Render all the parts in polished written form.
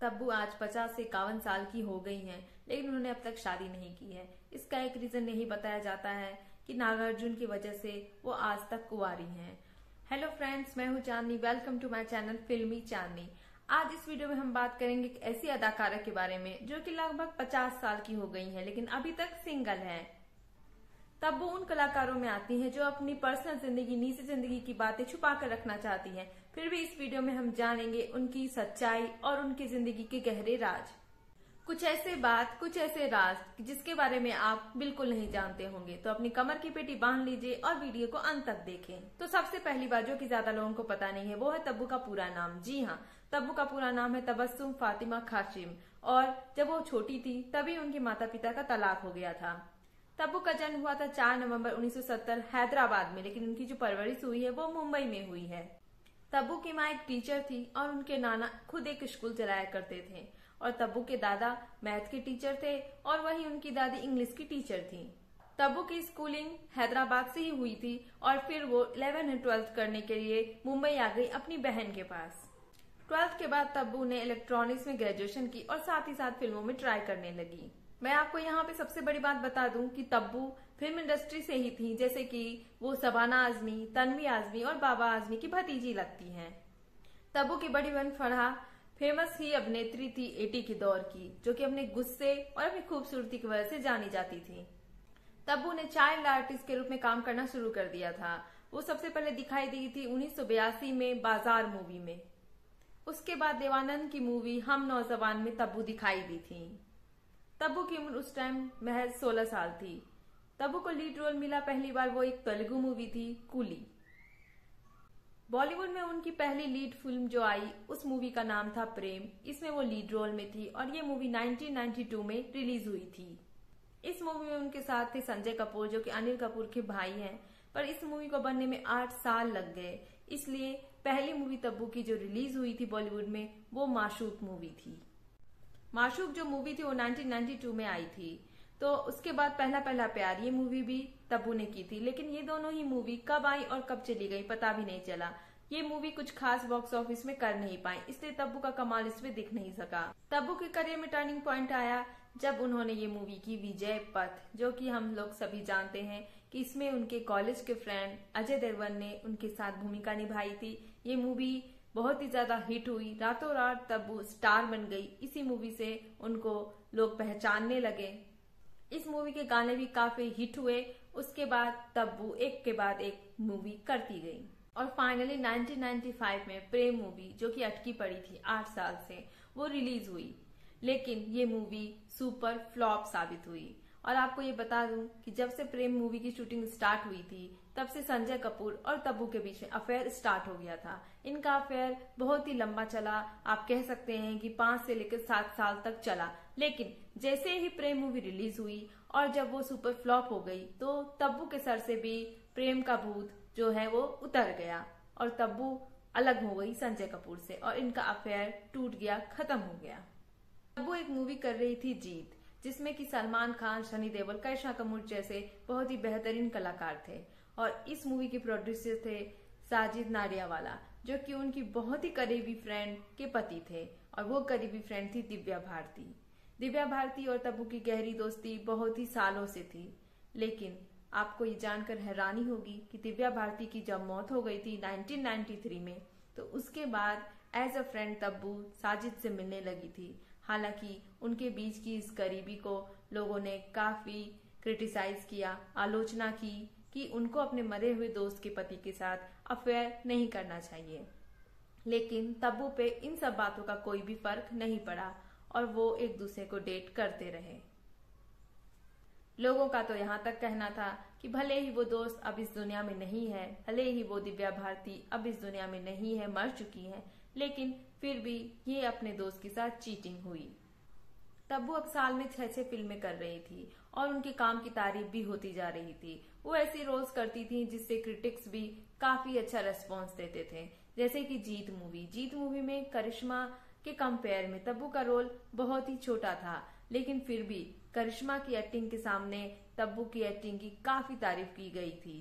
तब्बू आज 50 से 51 साल की हो गई हैं, लेकिन उन्होंने अब तक शादी नहीं की है। इसका एक रीजन नहीं बताया जाता है कि नागार्जुन की वजह से वो आज तक कुंवारी हैं। हेलो फ्रेंड्स, मैं हूं चांदनी। वेलकम टू माय चैनल फिल्मी चांदनी। आज इस वीडियो में हम बात करेंगे एक ऐसी अदाकारा के बारे में जो कि लगभग 50 साल की हो गई है, लेकिन अभी तक सिंगल है। तब्बू उन कलाकारों में आती हैं जो अपनी पर्सनल जिंदगी, निजी जिंदगी की बातें छुपा कर रखना चाहती हैं। फिर भी इस वीडियो में हम जानेंगे उनकी सच्चाई और उनकी जिंदगी के गहरे राज। कुछ ऐसे राज जिसके बारे में आप बिल्कुल नहीं जानते होंगे। तो अपनी कमर की पेटी बांध लीजिए और वीडियो को अंत तक देखें। तो सबसे पहली बात जो कि ज्यादा लोगों को पता नहीं है वो है तब्बू का पूरा नाम। जी हाँ, तब्बू का पूरा नाम है तबस्सुम फातिमा खाशिम, और जब वो छोटी थी तभी उनके माता पिता का तलाक हो गया था। तब्बू का जन्म हुआ था 4 नवंबर 1970 हैदराबाद में, लेकिन उनकी जो परवरिश हुई है वो मुंबई में हुई है। तब्बू की माँ एक टीचर थी और उनके नाना खुद एक स्कूल चलाया करते थे, और तब्बू के दादा मैथ के टीचर थे और वहीं उनकी दादी इंग्लिश की टीचर थी। तब्बू की स्कूलिंग हैदराबाद से ही हुई थी और फिर वो 11 और 12th करने के लिए मुंबई आ गई अपनी बहन के पास। 12th के बाद तब्बू ने इलेक्ट्रॉनिक्स में ग्रेजुएशन की और साथ ही साथ फिल्मों में ट्राई करने लगी। मैं आपको यहाँ पे सबसे बड़ी बात बता दूं कि तब्बू फिल्म इंडस्ट्री से ही थी, जैसे कि वो शबाना आजमी, तन्वी आजमी और बाबा आजमी की भतीजी लगती हैं। तब्बू की बड़ी बहन फरहा फेमस ही अभिनेत्री थी 80 के दौर की, जो कि अपने गुस्से और अपनी खूबसूरती की वजह से जानी जाती थी। तब्बू ने चाइल्ड आर्टिस्ट के रूप में काम करना शुरू कर दिया था। वो सबसे पहले दिखाई दी थी 1982 में बाजार मूवी में। उसके बाद देवानंद की मूवी हम नौजवान में तब्बू दिखाई दी थी। तब्बू की उम्र उस टाइम महज 16 साल थी। तब्बू को लीड रोल मिला पहली बार, वो एक तेलुगु मूवी थी कूली। बॉलीवुड में उनकी पहली लीड फिल्म जो आई उस मूवी का नाम था प्रेम। इसमें वो लीड रोल में थी और ये मूवी 1992 में रिलीज हुई थी। इस मूवी में उनके साथ थे संजय कपूर, जो कि अनिल कपूर के भाई हैं, पर इस मूवी को बनने में 8 साल लग गए। इसलिए पहली मूवी तब्बू की जो रिलीज हुई थी बॉलीवुड में वो माशूक मूवी थी। माशूक जो मूवी थी वो 1992 में आई थी। तो उसके बाद पहला प्यार ये मूवी भी तब्बू ने की थी, लेकिन ये दोनों ही मूवी कब आई और कब चली गई पता भी नहीं चला। ये मूवी कुछ खास बॉक्स ऑफिस में कर नहीं पाई, इसलिए तब्बू का कमाल इसमें दिख नहीं सका। तब्बू के करियर में टर्निंग पॉइंट आया जब उन्होंने ये मूवी की विजय पथ, जो कि हम लोग सभी जानते हैं कि इसमें उनके कॉलेज के फ्रेंड अजय देवगन ने उनके साथ भूमिका निभाई थी। ये मूवी बहुत ही ज्यादा हिट हुई, रातों रात तब्बू स्टार बन गई। इसी मूवी से उनको लोग पहचानने लगे। इस मूवी के गाने भी काफी हिट हुए। उसके बाद तब्बू एक के बाद एक मूवी करती गई और फाइनली 1995 में प्रेम मूवी, जो कि अटकी पड़ी थी 8 साल से, वो रिलीज हुई। लेकिन ये मूवी सुपर फ्लॉप साबित हुई। और आपको ये बता दूं कि जब से प्रेम मूवी की शूटिंग स्टार्ट हुई थी तब से संजय कपूर और तब्बू के बीच में अफेयर स्टार्ट हो गया था। इनका अफेयर बहुत ही लंबा चला, आप कह सकते हैं कि 5 से लेकर 7 साल तक चला। लेकिन जैसे ही प्रेम मूवी रिलीज हुई और जब वो सुपर फ्लॉप हो गई तो तब्बू के सर से भी प्रेम का भूत जो है वो उतर गया और तब्बू अलग हो गई संजय कपूर से और इनका अफेयर टूट गया, खत्म हो गया। तब्बू एक मूवी कर रही थी जीत, जिसमें कि सलमान खान, सनी देओल, करिश्मा कपूर जैसे बहुत ही बेहतरीन कलाकार थे। और इस मूवी के प्रोड्यूसर थे साजिद नाडियावाला, जो कि उनकी बहुत ही करीबी फ्रेंड के पति थे, और वो करीबी फ्रेंड थी दिव्या भारती। दिव्या भारती और तब्बू की गहरी दोस्ती बहुत ही सालों से थी। लेकिन आपको ये जानकर हैरानी होगी कि दिव्या भारती की जब मौत हो गई थी 1993 में, तो उसके बाद as a friend Tabu Sajid से मिलने लगी थी। हालांकि उनके बीच की इस करीबी को लोगों ने काफी क्रिटिसाइज किया, आलोचना की कि उनको अपने मरे हुए दोस्त के पति के साथ अफेयर नहीं करना चाहिए। लेकिन तब्बू पे इन सब बातों का कोई भी फर्क नहीं पड़ा और वो एक दूसरे को डेट करते रहे। लोगों का तो यहाँ तक कहना था कि भले ही वो दोस्त अब इस दुनिया में नहीं है, भले ही वो दिव्या भारती अब इस दुनिया में नहीं है, मर चुकी है, लेकिन फिर भी ये अपने दोस्त के साथ चीटिंग हुई। तब्बू अब साल में 6 फिल्में कर रही थी और उनके काम की तारीफ भी होती जा रही थी। वो ऐसी रोल्स करती थी जिससे क्रिटिक्स भी काफी अच्छा रेस्पॉन्स देते थे, जैसे कि जीत मूवी में करिश्मा के कंपेयर में तब्बू का रोल बहुत ही छोटा था, लेकिन फिर भी करिश्मा की एक्टिंग के सामने तब्बू की एक्टिंग की काफी तारीफ की गई थी।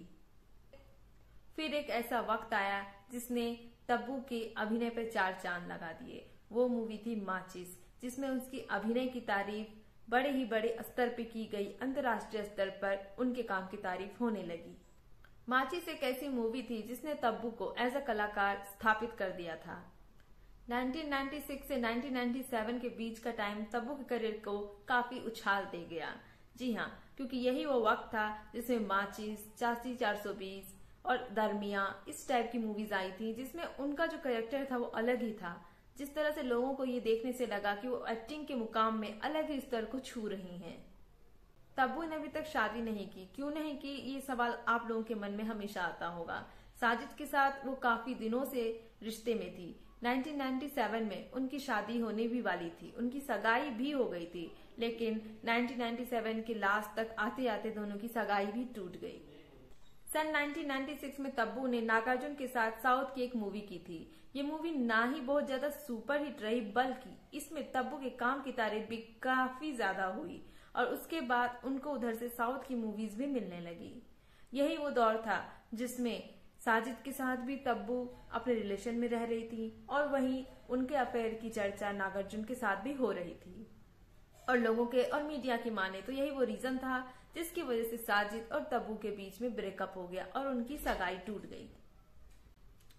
फिर एक ऐसा वक्त आया जिसने तब्बू के अभिनय पर 4 चांद लगा दिए। वो मूवी थी माचिस, जिसमें उसकी अभिनय की तारीफ बड़े ही बड़े स्तर पे की गई। अंतर्राष्ट्रीय स्तर पर उनके काम की तारीफ होने लगी। माचिस एक ऐसी मूवी थी जिसने तब्बू को एज अ कलाकार स्थापित कर दिया था। 1996 से 1997 के बीच का टाइम तब्बू के करियर को काफी उछाल दे गया। जी हाँ, क्योंकि यही वो वक्त था जिसमें माचिस, चाची 420 और दरमिया इस टाइप की मूवीज आई थी, जिसमें उनका जो कैरेक्टर था वो अलग ही था। जिस तरह से लोगों को ये देखने से लगा कि वो एक्टिंग के मुकाम में अलग ही स्तर को छू रही हैं। तब्बू ने अभी तक शादी नहीं की। क्यों नहीं की, ये सवाल आप लोगों के मन में हमेशा आता होगा। साजिद के साथ वो काफी दिनों से रिश्ते में थी। 1997 में उनकी शादी होने भी वाली थी, उनकी सगाई भी हो गई थी, लेकिन 1997 के लास्ट तक आते आते दोनों की सगाई भी टूट गई। सन 1996 में तब्बू ने नागार्जुन के साथ साउथ की एक मूवी की थी। ये मूवी ना ही बहुत ज्यादा सुपर हिट रही, बल्कि इसमें तब्बू के काम की तारीफ भी काफी ज्यादा हुई और उसके बाद उनको उधर से साउथ की मूवीज भी मिलने लगी। यही वो दौर था जिसमें साजिद के साथ भी तब्बू अपने रिलेशन में रह रही थी और वहीं उनके अफेयर की चर्चा नागार्जुन के साथ भी हो रही थी। और लोगों के और मीडिया की माने तो यही वो रीजन था जिसकी वजह से साजिद और तब्बू के बीच में ब्रेकअप हो गया और उनकी सगाई टूट गई।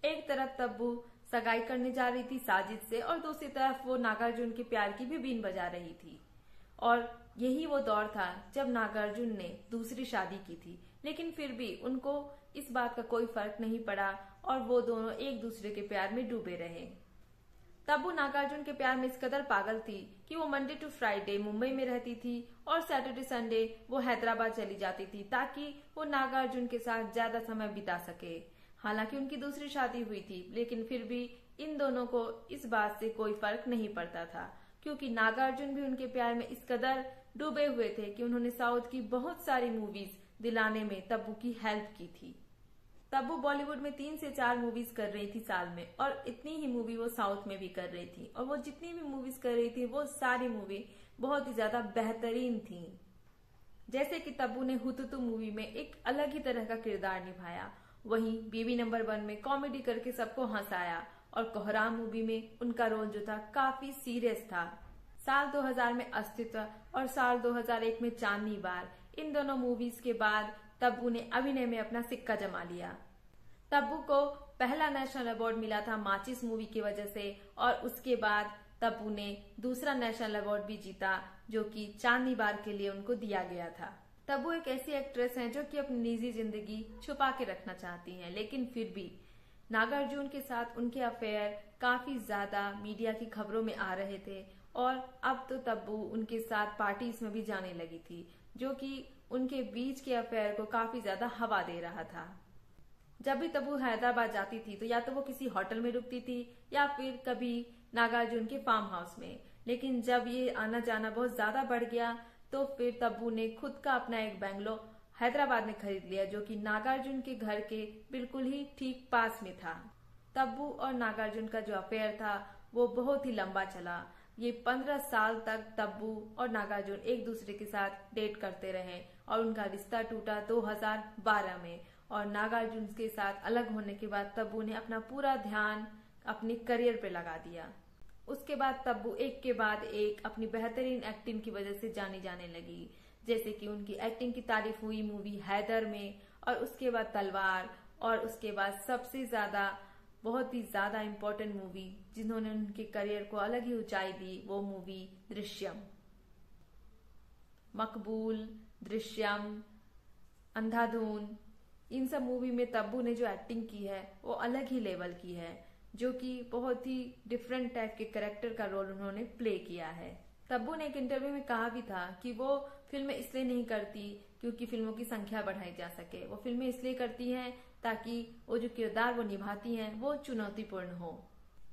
एक तरफ तब्बू सगाई करने जा रही थी साजिद से और दूसरी तरफ वो नागार्जुन के प्यार की भी बीन बजा रही थी। और यही वो दौर था जब नागार्जुन ने दूसरी शादी की थी, लेकिन फिर भी उनको इस बात का कोई फर्क नहीं पड़ा और वो दोनों एक दूसरे के प्यार में डूबे रहे। तब्बू नागार्जुन के प्यार में इस कदर पागल थी कि वो मंडे टू फ्राइडे मुंबई में रहती थी और सैटरडे संडे वो हैदराबाद चली जाती थी ताकि वो नागार्जुन के साथ ज्यादा समय बिता सके। हालांकि उनकी दूसरी शादी हुई थी, लेकिन फिर भी इन दोनों को इस बात से कोई फर्क नहीं पड़ता था, क्योंकि नागार्जुन भी उनके प्यार में इस कदर डूबे हुए थे कि उन्होंने साउथ की बहुत सारी मूवीज दिलाने में तब्बू की हेल्प की थी। तब्बू बॉलीवुड में 3 से 4 मूवीज कर रही थी साल में और इतनी ही मूवी वो साउथ में भी कर रही थी और वो जितनी भी मूवीज कर रही थी वो सारी मूवी बहुत ही ज्यादा बेहतरीन थी। जैसे कि तब्बू ने हुतुतु मूवी में एक अलग ही तरह का किरदार निभाया, वहीं बीबी नंबर 1 में कॉमेडी करके सबको हंसाया और कोहराम मूवी में उनका रोल जो था काफी सीरियस था। साल 2000 में अस्तित्व और साल 2001 में चांदनी बार, इन दोनों मूवीज के बाद तब्बू ने अभिनय में अपना सिक्का जमा लिया। तब्बू को पहला नेशनल अवार्ड मिला था माचिस मूवी की वजह से और उसके बाद तब्बू ने दूसरा नेशनल अवार्ड भी जीता जो कि चांदनी बार के लिए उनको दिया गया था। तब्बू एक ऐसी एक्ट्रेस हैं जो कि अपनी निजी जिंदगी छुपा के रखना चाहती हैं, लेकिन फिर भी नागार्जुन के साथ उनके अफेयर काफी ज्यादा मीडिया की खबरों में आ रहे थे और अब तो तब्बू उनके साथ पार्टीज में भी जाने लगी थी, जो कि उनके बीच के अफेयर को काफी ज्यादा हवा दे रहा था। जब भी तब्बू हैदराबाद जाती थी तो या तो वो किसी होटल में रुकती थी या फिर कभी नागार्जुन के फार्म हाउस में, लेकिन जब ये आना जाना बहुत ज्यादा बढ़ गया तो फिर तब्बू ने खुद का अपना एक बंगलो हैदराबाद में खरीद लिया जो कि नागार्जुन के घर के बिल्कुल ही ठीक पास में था। तब्बू और नागार्जुन का जो अफेयर था वो बहुत ही लंबा चला। ये 15 साल तक तब्बू और नागार्जुन एक दूसरे के साथ डेट करते रहे और उनका रिश्ता टूटा 2012 में और नागार्जुन के साथ अलग होने के बाद तब्बू ने अपना पूरा ध्यान अपने करियर पे लगा दिया। उसके बाद तब्बू एक के बाद एक अपनी बेहतरीन एक्टिंग की वजह से जानी जाने लगी, जैसे कि उनकी एक्टिंग की तारीफ हुई मूवी हैदर में और उसके बाद तलवार और उसके बाद सबसे ज्यादा बहुत ही ज्यादा इम्पोर्टेंट मूवी जिन्होंने उनके करियर को अलग ही ऊंचाई दी, वो मूवी दृश्यम। मकबूल, दृश्यम, अंधाधुन, इन सब मूवी में तब्बू ने जो एक्टिंग की है वो अलग ही लेवल की है, जो कि बहुत ही डिफरेंट टाइप के कैरेक्टर का रोल उन्होंने प्ले किया है। तब्बू ने एक इंटरव्यू में कहा भी था कि वो फिल्में इसलिए नहीं करती क्योंकि फिल्मों की संख्या बढ़ाई जा सके, वो फिल्में इसलिए करती हैं ताकि वो जो किरदार वो निभाती हैं वो चुनौतीपूर्ण हो।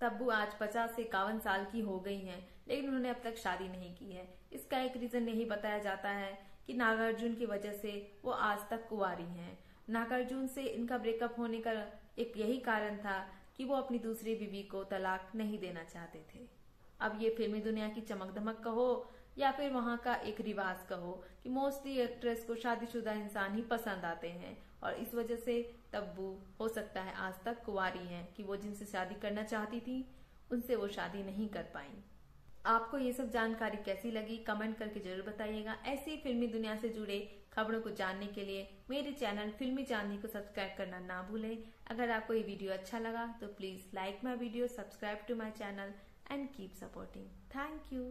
तब्बू आज 50 से 51 साल की हो गई हैं, लेकिन उन्होंने अब तक शादी नहीं की है। इसका एक रीजन यही बताया जाता है कि नागार्जुन की वजह से वो आज तक कुंवारी हैं। नागार्जुन से इनका ब्रेकअप होने का एक यही कारण था कि वो अपनी दूसरी बीवी को तलाक नहीं देना चाहते थे। अब ये फिल्मी दुनिया की चमक दमक कहो या फिर वहाँ का एक रिवाज कहो कि मोस्टली एक्ट्रेस को शादीशुदा इंसान ही पसंद आते हैं और इस वजह से तब्बू हो सकता है आज तक कुंवारी हैं कि वो जिनसे शादी करना चाहती थी उनसे वो शादी नहीं कर पाई। आपको ये सब जानकारी कैसी लगी कमेंट करके जरूर बताइएगा। ऐसी फिल्मी दुनिया से जुड़े खबरों को जानने के लिए मेरे चैनल फिल्मी चांदनी को सब्सक्राइब करना ना भूलें। अगर आपको ये वीडियो अच्छा लगा तो please like my video, subscribe to my channel and keep supporting. Thank you.